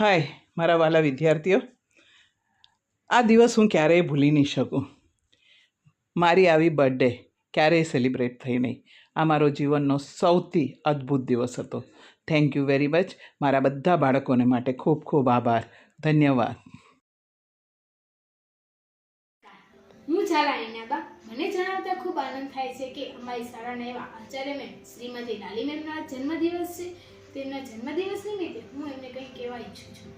હાય મારા વાલા વિદ્યાર્થીઓ, આ દિવસ હું ક્યારેય ભૂલી નહીં શકું. મારી આવી બર્થડે ક્યારેય સેલિબ્રેટ થઈ નહીં. આ મારો જીવનનો સૌથી અદ્ભુત દિવસ હતો. Thank you very much. મારા બધા બાળકોને માટે ખૂબ ખૂબ આભાર. ધન્યવાદ. હું ઝાલા ઈનાબા. મને જણાવતા ખૂબ આનંદ થાય છે કે અમારી શાળાના એવા આચાર્ય મેમ શ્રીમતી લાલી મેમનો જન્મદિવસ છે. તેમના જન્મદિવસ નિમિત્તે હું એમને કંઈ કહેવા ઈચ્છું છું.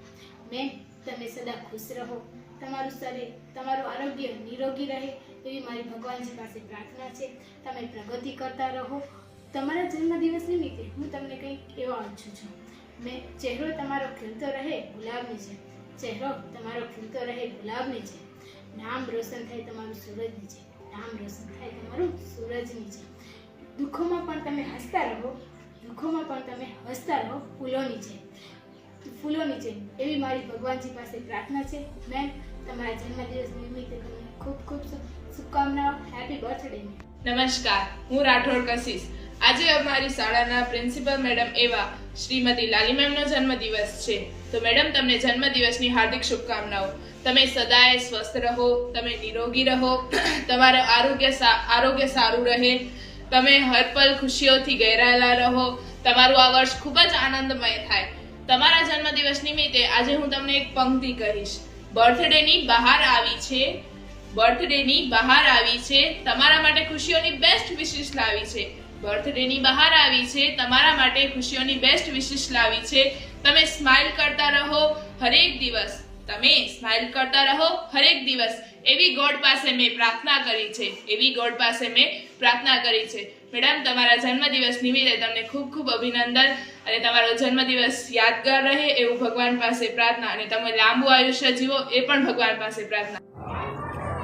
મેમ, તમે સદા ખુશ રહો, તમારું શરીર, તમારું આરોગ્ય નિરોગી રહે એવી મારી ભગવાનજી પાસે પ્રાર્થના છે. તમે પ્રગતિ કરતા રહો. તમારા જન્મદિવસ નિમિત્તે હું તમને કંઈક કહેવા ઈચ્છું છું. મેં ચહેરો તમારો ખીલતો રહે ગુલાબની છે. ચહેરો તમારો ખીલતો રહે ગુલાબની છે. નામ રોશન થાય તમારું સૂરજની છે. નામ રોશન થાય તમારું સૂરજની છે. દુઃખોમાં પણ તમે હસતા રહો. દુઃખોમાં પણ તમે હસતા રહો. ફૂલોની છે એવી મારી ભગવાનજી પાસે પ્રાર્થના છે. મેમ, તમારા જન્મદિવસ નિમિત્તે તમને ખૂબ ખૂબ શુભકામનાઓ. Happy birthday. નમસ્કાર, હું રાઠોડ કશિશ. આજે અમારી શાળાના પ્રિન્સિપલ મેડમ એવા શ્રીમતી લાલી મેમનો જન્મદિવસ છે. તો મેડમ, તમને જન્મદિવસની હાર્દિક શુભકામનાઓ. તમે સદાય સ્વસ્થ રહો, તમે નિરોગી રહો, તમારું આરોગ્ય સારું રહે, તમે હર પલ ખુશીઓથી ઘેરાયેલા રહો, તમારું આ વર્ષ ખૂબ જ આનંદમય થાય. તમારા જન્મદિવસ નિમિત્તે આજે હું તમને એક પંક્તિ કહીશ. બર્થડેની બહાર આવી છે, તમારા માટે ખુશીઓની બેસ્ટ વિશિષ લાવી છે. બર્થડેની બહાર આવી છે, તમારા માટે ખુશીઓની બેસ્ટ વિશિષ લાવી છે. તમે સ્માઇલ કરતા રહો હરેક દિવસ. તમે સ્માઇલ કરતા રહો હરેક દિવસ. એવી ગોડ પાસે મેં પ્રાર્થના કરી છે. મેડમ, તમારા જન્મદિવસ નિમિત્તે તમને ખૂબ ખૂબ અભિનંદન અને તમારો જન્મદિવસ યાદગાર રહે એવું ભગવાન પાસે પ્રાર્થના, અને તમે લાંબુ આયુષ્ય જીવો એ પણ ભગવાન પાસે પ્રાર્થના.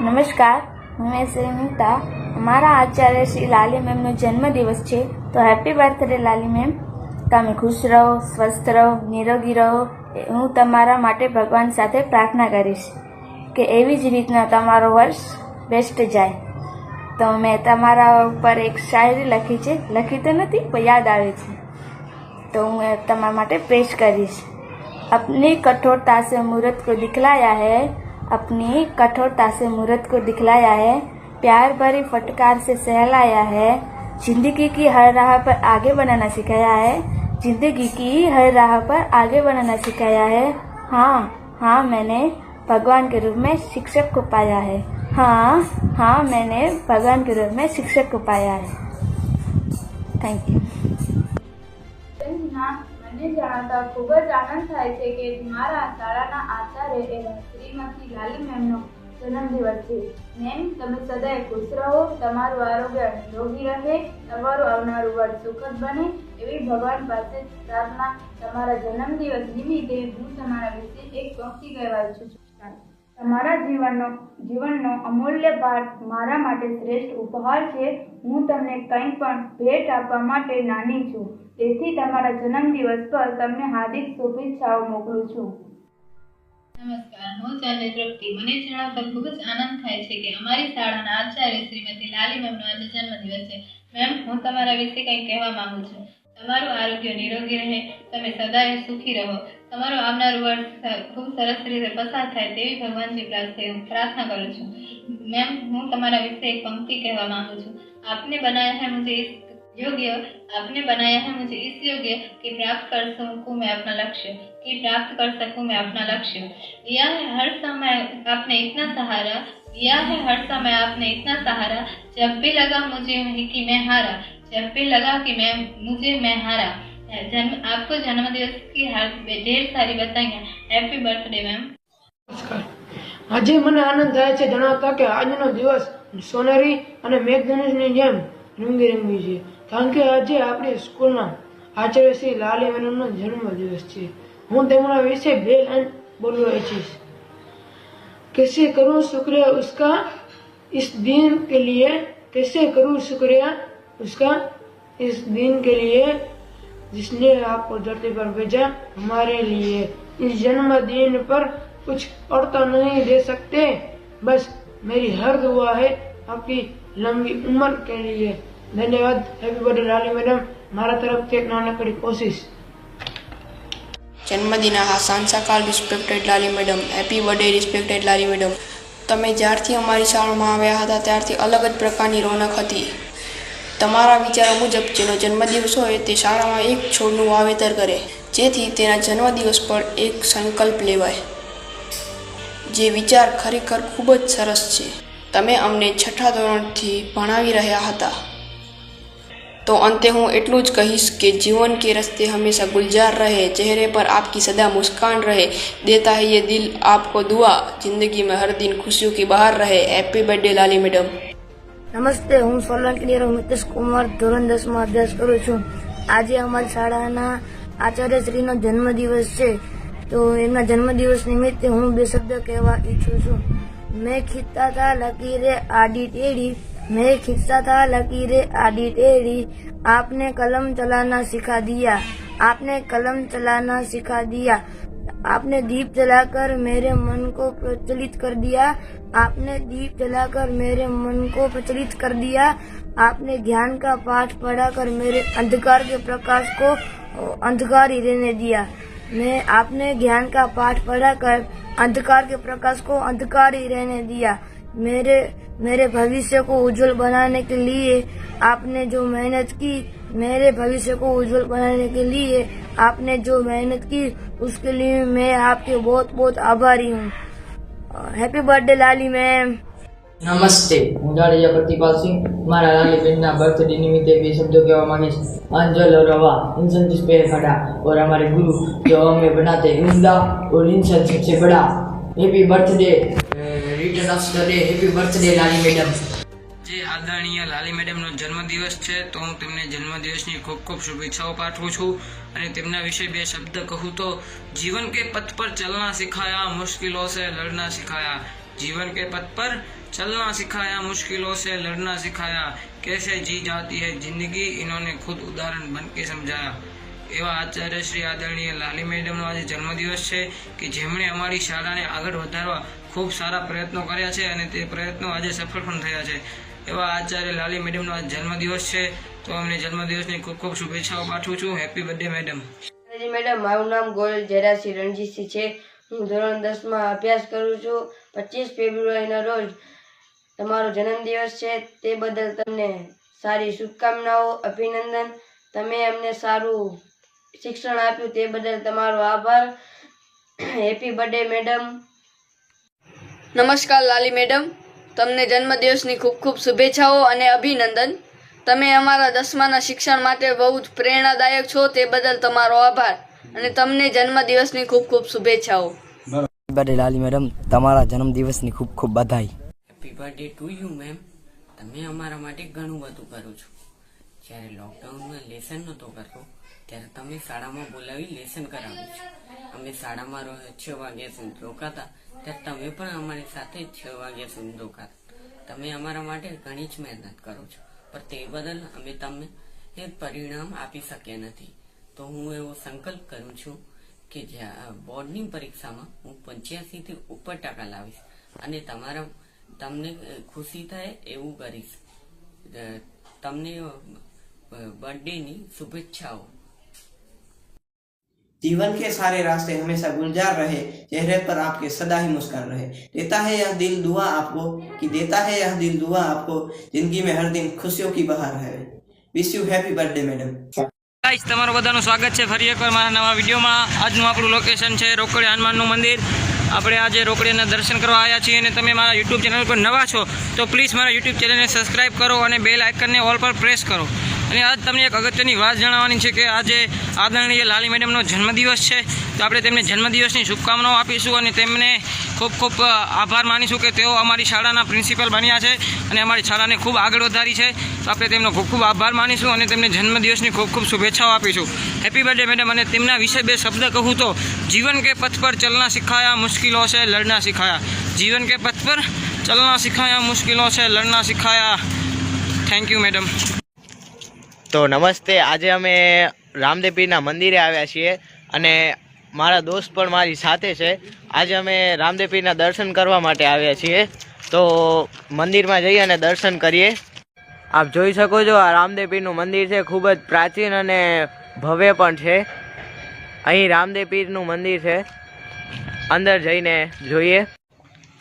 નમસ્કાર, હું શ્રી નીતા. અમારા આચાર્ય શ્રી લાલી મેમનો જન્મદિવસ છે, તો હેપી બર્થડે લાલી મેમ. તમે ખુશ રહો, સ્વસ્થ રહો, નિરોગી રહો. હું તમારા માટે ભગવાન સાથે પ્રાર્થના કરીશ કે એવી જ રીતના તમારો વર્ષ બેસ્ટ જાય. તો મેં તમારા ઉપર એક શાયરી લખી છે, લખી તો નથી પણ યાદ આવે છે, તો હું તમારા માટે પેશ કરીશ. अपनी कठोरता से मूर्त को दिखलाया है, अपनी कठोरता से मूर्त को दिखलाया है, प्यार भरी फटकार से सहलाया है, जिंदगी की हर राह पर आगे बढ़ना सिखाया है, जिंदगी की हर राह पर आगे बढ़ना सिखाया है. हाँ, मैंने भगवान के रूप में शिक्षक को पाया है. हाँ, मैंने भगवान के रूप में शिक्षक को पाया है. Thank you. મને જણાવતા ખૂબ જ આનંદ થાય છે કે મારા શાળાના આચાર્ય એવા શ્રીમતી લાલી મેમનો જન્મદિવસ છે. મેમ, તમે સદાય ખુશ રહો, તમારું આરોગ્ય નિરોગી રહે, તમારું આવનારું વર્ષ સુખદ બને એવી ભગવાન પાસે પ્રાર્થના. તમારા જન્મદિવસ નિમિત્તે હું તમારા વિશે એક પંક્તિ કહેવા ઈચ્છું છું. તમારા જીવનનો અમૂલ્ય પાઠ મારા માટે શ્રેષ્ઠ ઉપહાર છે. હું તમને કંઈ પણ ભેટ આપવા માટે નાની છું, તેથી તમારા જન્મદિવસ પર તમને હાર્દિક શુભેચ્છાઓ મોકલું છું. નમસ્કાર, હું ચાંદી તૃપ્તિ. મને જણાવતા ખૂબ જ આનંદ થાય છે કે અમારી શાળાના આચાર્ય શ્રીમતી લાલી મેમનો આજે જન્મદિવસ છે. મેમ, હું તમારા વિશે કંઈક કહેવા માંગુ છું. તમારું આરોગ્ય નિરોગી રહે, તમે સદાય સુખી રહો, તમારું આવનારું વર્ષ ખૂબ સરસ રીતે પસાર થાય તેવી ભગવાનજી પાસે હું પ્રાર્થના કરું છું. મેમ, હું તમારા વિશે એક પંક્તિ કહેવા માંગુ છું. आपने बनाया है मुझे इस योग्य कि प्राप्त कर सकूं मैं अपना लक्ष्य, यह है हर समय आपने इतना सहारा, जब भी लगा मुझे मैं हारा. आपको जन्मदिवस की ढेर सारी बधाइयां. Happy birthday ma'am. નમસ્કાર. આજે મને આનંદ થાય છે જણાવતા કે આજનો દિવસ સોનેરી અને મેઘધનુષની જેમ રંગબેરંગી છે, કારણ કે આજે આપણી સ્કૂલના આચાર્ય શ્રી લાલી મેમનો જન્મદિવસ છે. હું તેમના વિશે બે લાઈન બોલવા ઈચ્છીશ. कैसे करूँ शुक्रिया उसका इस दिन के लिए, कैसे करूँ शुक्रिया उसका इस दिन के लिए जिसने आपको धरती पर भेजा हमारे लिए. इस जन्मदिन पर कुछ और तो नहीं दे सकते, बस मेरी हर दुआ है आपकी लंबी उम्र के लिए. धन्यवाद. हैप्पी बर्थडे लाली मैडम. મારા તરફથી એક નાનકડી કોશિશ. જન્મદિન સાંસાકાલ રિસ્પેક્ટેડ લાલી મેડમ, હેપી બર્થડે રિસ્પેક્ટેડ લાલી મેડમ. તમે જ્યારથી અમારી શાળામાં આવ્યા હતા ત્યારથી અલગ જ પ્રકારની રોનક હતી. તમારા વિચારો મુજબ જેનો જન્મદિવસ હોય તે શાળામાં એક છોડનું વાવેતર કરે, જેથી તેના જન્મદિવસ પર એક સંકલ્પ લેવાય. જે વિચાર ખરેખર ખૂબ જ સરસ છે. તમે અમને 6ઠા ધોરણથી ભણાવી રહ્યા હતા. तो अंते हूँ एटलू ज कहीश कि जीवन के रास्ते हमेशा गुलजार रहे, चेहरे पर आपकी सदा मुस्कान रहे, देता है ये दिल आपको दुआ, जिंदगी में हर दिन खुशियों की बहार रहे. हैप्पी बर्थडे लाली मैडम. નમસ્તે, હું સોલંકી મિતેશ કુમાર ધોરણ 10 માં અભ્યાસ કરું છું. આજે અમારી શાળાના આચાર્યશ્રીનો જન્મદિવસ છે, તો એમના જન્મદિવસ નિમિત્તે હું 2 શબ્દ કહેવા ઈચ્છું છું. મેં ખીંચતા था लकीरें आडी टेढ़ी, मैं खींचता था लकीरें आडी टेढ़ी, आपने कलम चलाना सिखा दिया, आपने कलम चलाना सिखा दिया, आपने दीप जलाकर मेरे मन को प्रज्वलित कर दिया, आपने दीप जलाकर मेरे मन को प्रज्वलित कर दिया, आपने ज्ञान का पाठ पढ़ाकर मेरे अंधकार के प्रकाश को अंधकार ही रहने दिया. मैं आपने ज्ञान का पाठ पढ़ाकर अंधकार के प्रकाश को अंधकार ही रहने दिया. मेरे भविष्य को उज्जवल बनाने के लिए आपने जो मेहनत की, मेरे भविष्य को उज्जवल बनाने के लिए आपने जो मेहनत की, उसके लिए मैं आपके बहुत बहुत आभारी हूँ. Happy birthday Lali ma'am. नमस्ते, હું જાડેજા પ્રતિપાલ સિંહ મારા लाली बेनना बर्थडे निमित्ते 2 शब्दों कहवा मांगीश. अंजल और रवा इंसान जिसपे खड़ा, और हमारे गुरु जो हमें बनाते उम्दा और इंसान सबसे बड़ा. Happy birthday, return of the day. Happy birthday Lali madam. જે આદરણીય લાલી મેડમનો જન્મદિવસ છે, તો હું તેમને જન્મદિવસની ખૂબ ખૂબ શુભેચ્છાઓ પાઠવું છું. અને તેમના વિશે 2 શબ્દ કહું તો, જીવન के पथ पर चलना सिखाया, मुश्किलों से लड़ना सिखाया. जीवन के पथ पर चलना सिखाया, मुश्किलों से लड़ना सिखाया, कैसे जी जाती है जिंदगी, इन्होंने खुद उदाहरण बन के समझाया. એવા આચાર્ય શ્રી આદરણીય લાલી મેડમનો આજે જન્મદિવસ છે કે જેમણે અમારી શાળાને આગળ વધારવા ખૂબ સારા પ્રયત્નો કર્યા છે અને તે પ્રયત્નો આજે સફળ પણ થયા છે. એવા આચાર્ય લાલી મેડમનો આજે જન્મદિવસ છે, તો અમને જન્મદિવસની ખૂબ ખૂબ શુભેચ્છાઓ પાઠવું છું. Happy birthday madam. મેડમ, મારું નામ ગોયલ જરાસી રણજીતસિંહ છે. હું ધોરણ 10 માં અભ્યાસ કરું છું. 25 ફેબ્રુઆરીના રોજ તમારો જન્મદિવસ છે, તે બદલ તમને સારી શુભકામનાઓ, અભિનંદન. તમે અમને સારું શિક્ષણ આપ્યું તે બદલ તમારો આભાર. Happy birthday madam. નમસ્કાર લાલી મેડમ, તમને જન્મદિવસની ખૂબ ખૂબ શુભેચ્છાઓ અને અભિનંદન. તમે અમારા 10માના શિક્ષણ માટે બહુ જ પ્રેરણાદાયક છો, તે બદલ તમારો આભાર અને તમને જન્મદિવસની ખૂબ ખૂબ શુભેચ્છાઓ. હેપી બર્થડે લાલી મેડમ, તમારા જન્મદિવસની ખૂબ ખૂબ બધાઈ. Happy birthday to you ma'am. તમે અમારા માટે ઘણું બધું કરો છો. જ્યારે લોકડાઉનમાં લેસન નહોતો કરતો ત્યારે તમે શાળામાં બોલાવી લેસન કરાવ્યું છે. અમે શાળામાં 6 વાગ્યા સુધી રોકાતા ત્યારે તમે પણ અમારી સાથે 6 વાગ્યા સુધી રોકાતા. તમે અમારા માટે ઘણી જ મહેનત કરો છો, પણ તે બદલ અમે તમને એ પરિણામ આપી શક્યા નથી. તો હું એવો સંકલ્પ કરું છું કે બોર્ડની પરીક્ષામાં હું 85 થી ઉપર ટકા લાવીશ અને તમને ખુશી થાય એવું કરીશ. તમને બर्थडेની શુભેચ્છાઓ. जीवन के सारे रास्ते हमेशा गुलजार रहे, चेहरे पर आपके सदा ही मुस्कान रहे, देता है यह दिल दुआ आपको, कि देता है यह दिल दुआ आपको, जिंदगी में हर दिन खुशियों की बहार है. Wish you happy birthday madam. Guys, તમારું બધાનું સ્વાગત છે ફરી એકવાર મારા નવા વિડીયોમાં. આજનું આપણું લોકેશન છે રોકડિયા હનુમાનનું મંદિર. આપણે આજે રોકડિયાના દર્શન કરવા આવ્યા છીએ અને તમે મારા યુટ્યુબ ચેનલ પર નવા છો તો પ્લીઝ મારા યુટ્યુબ ચેનલને સબસ્ક્રાઈબ કરો અને બેલ આઇકનને ઓલ પર પ્રેસ કરો. અને આજ તમને એક અગત્યની વાત જણાવવાની છે કે આજે આદરણીય લાલી મેડમનો જન્મદિવસ છે, તો આપણે તેમને જન્મદિવસની શુભકામનાઓ આપીશું અને તેમને ખૂબ ખૂબ આભાર માનીશું કે તેઓ અમારી શાળાના પ્રિન્સિપલ બન્યા છે અને અમારી શાળાને ખૂબ આગળ વધારી છે. તો આપણે તેમનો ખૂબ ખૂબ આભાર માનીશું અને તેમને જન્મદિવસની ખૂબ ખૂબ શુભેચ્છાઓ આપીશું. Happy birthday madam. અને તેમના વિશે 2 શબ્દ કહું તો, જીવન કે પથ પર ચલના સિખાયા, મુશ્किलों से लड़ना सिखाया. जीवन के पथ पर चलना सिखाया, मुश्किलों से लड़ना सिखाया. Thank you madam. તો નમસ્તે, આજે અમે રામદેવ પીરના મંદિરે આવ્યા છીએ અને મારા દોસ્ત પણ મારી સાથે છે. આજે અમે રામદેવ પીરના દર્શન કરવા માટે આવ્યા છીએ, તો મંદિરમાં જઈએ અને દર્શન કરીએ. આપ જોઈ શકો છો આ રામદેવ પીરનું મંદિર છે, ખૂબ જ પ્રાચીન અને ભવ્ય પણ છે અહીં રામદેવ પીરનું મંદિર છે, અંદર જઈને જોઈએ.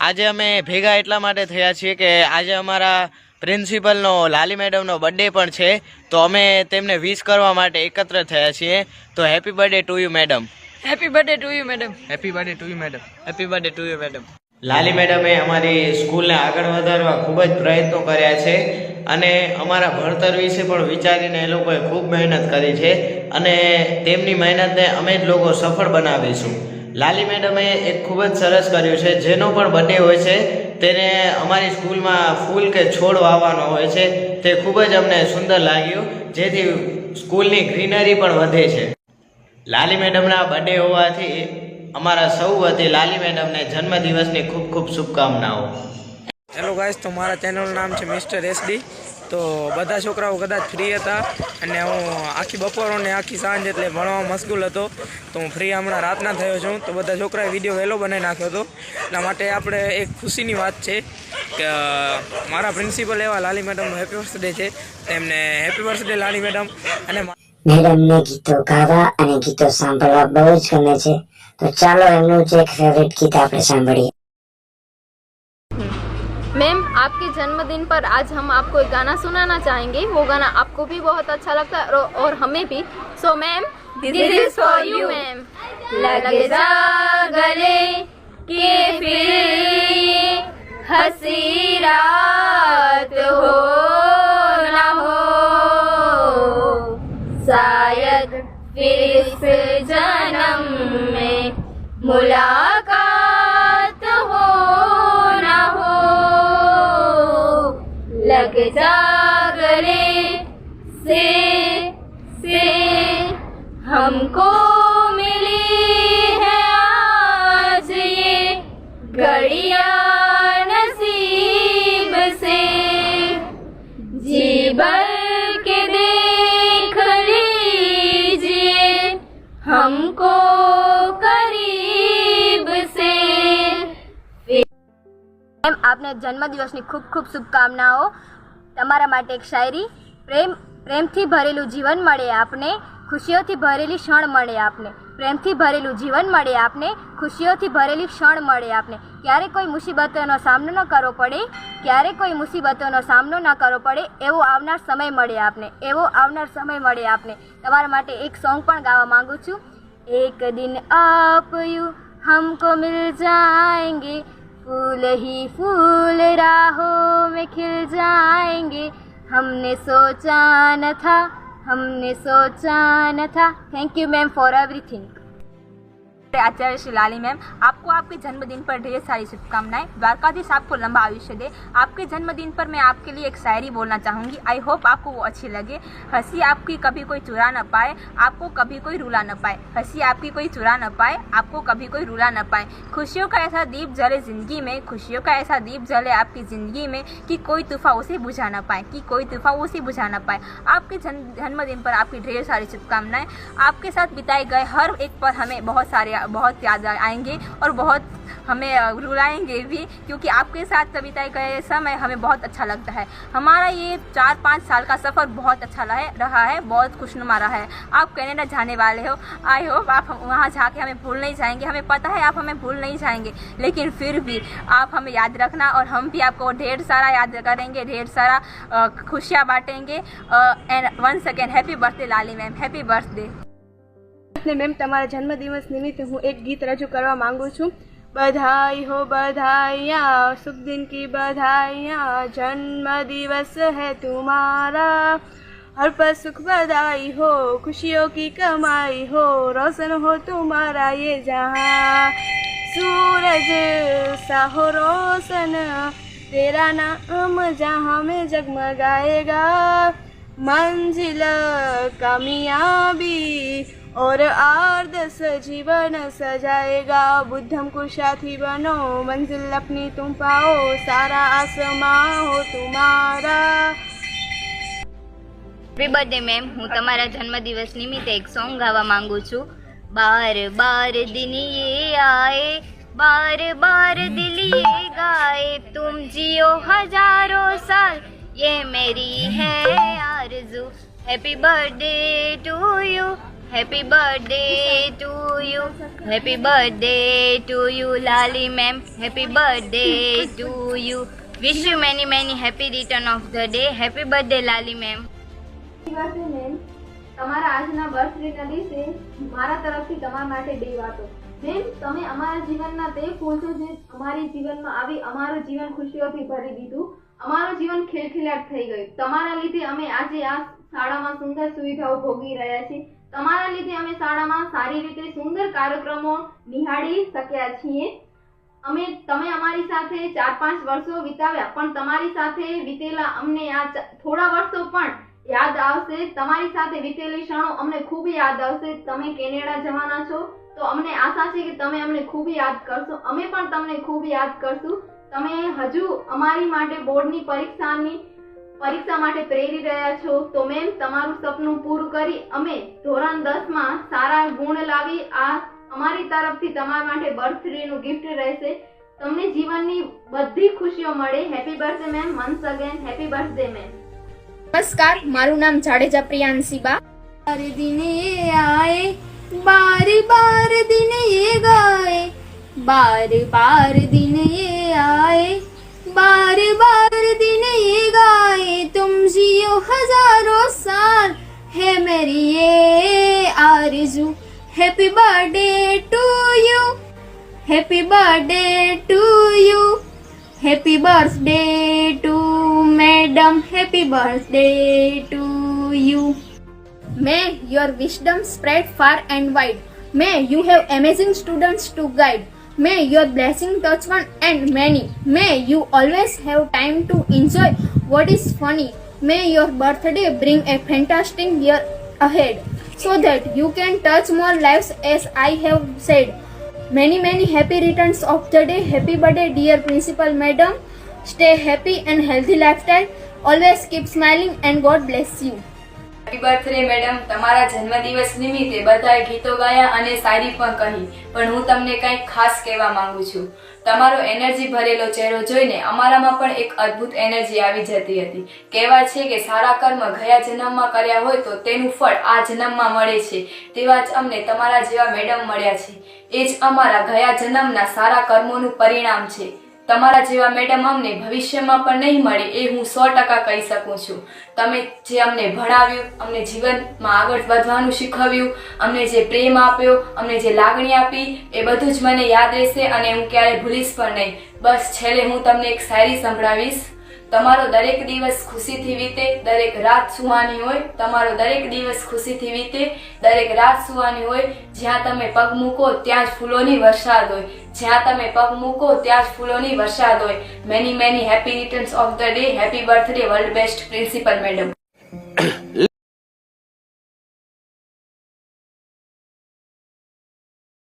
આજે અમે ભેગા એટલા માટે થયા છીએ કે આજે અમારા પ્રિન્સિપલનો લાલી મેડમનો બર્થડે પણ છે, તો અમે તેમને વિશ કરવા માટે એકત્ર થયા છીએ. તો happy birthday to you madam. Happy birthday to you madam. Happy birthday to you madam. Happy birthday to you madam. Lali મેડમે અમારી સ્કૂલને આગળ વધારવા ખૂબ જ પ્રયત્નો કર્યા છે અને અમારા ભણતર વિશે પણ વિચારીને એ લોકોએ ખૂબ મહેનત કરી છે અને તેમની મહેનતને અમે જ લોકો સફળ બનાવીશું. લાલી મેડમે એક ખૂબ જ સરસ કર્યું છે, જેનો પણ બર્થડે હોય છે તેને અમારી સ્કૂલમાં ફૂલ કે છોડ વાવવાનો હોય છે. તે ખૂબ જ અમને સુંદર લાગ્યું, જેથી સ્કૂલની ગ્રીનરી પણ વધે છે. લાલી મેડમના બર્થડે હોવાથી અમારા સૌ વતી લાલી મેડમને જન્મદિવસની ખૂબ ખૂબ શુભકામનાઓ. હેલો ગાઈસ, તો મારા ચેનલનું નામ છે મિસ્ટર એસડી. તો બધા છોકરાઓ કદાચ ફ્રી હતા અને હું આખી બપોરો ને આખી સાંજ એટલે ભણવામાં મશગુલ હતો, તો હું ફ્રી હમણાં રાતના થયો છું. તો બધા છોકરાએ વિડીયો વહેલો બનાવી નાખ્યો હતો, એટલા માટે આપણે એક ખુશીની વાત છે કે મારા પ્રિન્સિપલ એવા લાલી મેડમનો હેપી બર્થડે છે. તેમને હેપી બર્થડે લાલી મેડમ. અને મેડમને ગીતો ગાવા અને ગીતો સાંભળવા બહુ જ ગમે છે, તો ચાલો એમનું જ એક ફેવરેટ ગીત આપણે સાંભળીએ. मैम, आपके जन्मदिन पर आज हम आपको एक गाना सुनाना चाहेंगे. वो गाना आपको भी बहुत अच्छा लगता है और हमें भी. So ma'am, this is for you ma'am. लगे जा गले के फिर हंसी रात हो ना हो, शायद फिर इस जन्म में मुलाकात हो ना हो. लग जा गले से हमको मिली है आज ये घड़ियां नसीब से. जी भर के देख लीजिए हमको करीब से. મેમ, આપને જન્મદિવસની ખૂબ ખૂબ શુભકામનાઓ. તમારા માટે એક શાયરી. પ્રેમથી ભરેલું જીવન મળે આપને, ખુશીઓથી ભરેલી ક્ષણ મળે આપને. પ્રેમથી ભરેલું જીવન મળે આપને, ખુશીઓથી ભરેલી ક્ષણ મળે આપને. ક્યારે કોઈ મુસીબતોનો સામનો ન કરવો પડે, ક્યારે કોઈ મુસીબતોનો સામનો ન કરવો પડે, એવો આવનાર સમય મળે આપને, એવો આવનાર સમય મળે આપને. તમારા માટે એક સોંગ પણ ગાવા માંગુ છું. એક દિન આપ યુ हमको मिल जाएंगे, फूल ही फूल राहों में खिल जाएंगे, हमने सोचा न था, हमने सोचा न था. Thank you ma'am for everything. Acharya Shri Lali ma'am, आपको आपके जन्मदिन पर ढेर सारी शुभकामनाएं. द्वारकाधीश आपको लंबा आयुष्य दे. आपके जन्मदिन पर मैं आपके लिए एक शायरी बोलना चाहूँगी. आई होप आपको वो अच्छी लगे. हंसी आपकी कभी कोई चुरा न पाए, आपको कभी कोई रुला न पाए. हंसी आपकी कोई चुरा न पाए, आपको कभी कोई रुला न पाए. खुशियों का ऐसा दीप जले ज़िंदगी में, खुशियों का ऐसा दीप जले आपकी ज़िंदगी में कि कोई तूफ़ान उसे बुझा न पाए, कि कोई तूफ़ान उसे बुझा न पाए. आपके जन्मदिन पर आपकी ढेर सारी शुभकामनाएं. आपके साथ बिताए गए हर एक पर हमें बहुत याद आएंगे और बहुत हमें रुलाएंगे भी, क्योंकि आपके साथ बिताए गए समय हमें बहुत अच्छा लगता है. हमारा ये 4-5 साल का सफ़र बहुत अच्छा रहा है, बहुत खुशनुमा रहा है. आप कनाडा जाने वाले हो. आई होप आप वहाँ जाके हमें भूल नहीं जाएंगे. हमें पता है आप हमें भूल नहीं जाएंगे, लेकिन फिर भी आप हमें याद रखना और हम भी आपको ढेर सारा याद करेंगे, ढेर सारा खुशियाँ बांटेंगे. And once again happy birthday Lali ma'am, happy birthday. Ma'am, તમારા જન્મદિવસ નિમિત્તે હું એક ગીત રજૂ કરવા માંગુ છું. बधाई हो बधाइयाँ, शुभ दिन की बधाइयाँ, जन्म दिवस है तुम्हारा, हर पल सुख बधाई हो, खुशियों की कमाई हो, रोशन हो तुम्हारा ये जहाँ. सूरज सा हो रोशन तेरा नाम जहाँ में जगमगाएगा, मंजिल कामयाबी और आदर्श जीवन सजाएगा. बुद्धम को साथी बनो, मंजिल अपनी तुम पाओ, सारा आसमां हो तुम्हारा. હેપી બર્થડે મેમ, હું તમારા જન્મદિવસ નિમિત્તે એક સોંગ ગાવા માંગુ છું. બાર બાર दिन ये आए, बार बार दिल ये गाए, तुम जियो हजारों साल, ये मेरी है आरज़ू. Happy birthday to you, Happy birthday to you. Happy birthday to you, Lali ma'am. Happy birthday to you. Wish you many many happy return of the day. Happy birthday, Lali ma'am. Ma'am, તમારા આજના બર્થડેના દિવસે મારા તરફથી તમારા માટે 2 વાતો. Ma'am, તમે અમારા જીવનના તે ફૂલ છો જે અમારી જીવનમાં આવી અમારું જીવન ખુશીઓથી ભરી દીધું. અમારું જીવન ખિલખિલાટ થઈ ગયું. તમારા લીધે અમે આજે આ શાળામાં સુંદર સુવિધાઓ ભોગવી રહ્યા છીએ. તમારા લીધે અમે શાળામાં સારી રીતે સુંદર કાર્યક્રમો નિહાળી શક્યા છીએ. તમે અમારી સાથે 4-5 વર્ષો વિતાવ્યા, પણ તમારી સાથે વિતેલા અમને આ થોડા વર્ષો પણ યાદ આવશે. તમારી સાથે વિતેલી ક્ષણો અમને ખૂબ યાદ આવશે. તમે કેનેડા જવાના છો તો અમને આશા છે કે તમે અમને ખૂબ યાદ કરશો. અમે પણ તમને ખૂબ યાદ કરશું. તમે હજુ અમારી માટે બોર્ડની પરીક્ષા માટે પ્રેરી રહ્યા છો. તો મેમ, તમારું સપનું પૂરું કરી અમે ધોરણ 10માં સારા ગુણ લાવી આ અમારી તરફથી તમારા માટે બર્થડેનું ગિફ્ટ રહેશે. તમને જીવનની બધી ખુશીઓ મળે. Happy birthday ma'am. Once again happy birthday ma'am. નમસ્કાર, મારું નામ જાડેજા પ્રિયાંશીબા. બાર દિને આए, બાર બાર દિને ગાए, બાર બાર દિને आए, बार बार दिन ये गाए, तुम जियो हजारों साल, है मेरी ये आरज़ू. Happy birthday to you, happy birthday to you, happy birthday to madam, happy birthday to you. May your wisdom spread far and wide. May you have amazing students to guide. May your blessing touch one and many. May you always have time to enjoy what is funny. May your birthday bring a fantastic year ahead, so that you can touch more lives as I have said. Many many happy returns of the day. Happy birthday dear principal madam. Stay happy and healthy lifestyle. Always keep smiling and God bless you. Happy birthday madam. તમારા જન્મદિવસ નિમિત્તે બધાએ ગીતો ગાયા અને શાયરી પણ કહી, પણ હું તમને કંઈક ખાસ કહેવા માંગુ છું. તમારો એનર્જી ભરેલો ચહેરો જોઈને અમારામાં પણ એક અદ્ભુત એનર્જી આવી જતી હતી. કહેવાય છે કે સારા કર્મ ગયા જન્મમાં કર્યા હોય તો તેનું ફળ આ જન્મમાં મળે છે. તેવા જ અમને તમારા જેવા મેડમ મળ્યા છે. એ જ અમારા ગયા જન્મના સારા કર્મોનું પરિણામ છે. તમારા જેવા મેડમ અમને ભવિષ્યમાં પણ નહીં મળે એ હું 100% કહી શકું છું. તમે જે અમને ભણાવ્યું, અમને જીવનમાં આગળ વધવાનું શીખવ્યું, અમને જે પ્રેમ આપ્યો, અમને જે લાગણી આપી, એ બધું જ મને યાદ રહેશે અને હું ક્યારેય ભૂલીશ પણ નહીં. બસ છેલ્લે હું તમને એક શાયરી સંભળાવીશ. તમારો દરેક દિવસ ખુશીથી વીતે, દરેક રાત સુહાની હોય. તમારો દરેક દિવસ ખુશીથી વીતે, દરેક રાત સુહાની હોય. જ્યાં તમે પગ મૂકો ત્યાં જ ફૂલોની વરસાદ હોય. જ્યાં તમે પગ મૂકો ત્યાં જ ફૂલોની વરસાદ હોય. Many many happy returns of the day. Happy birthday, world best principal madam.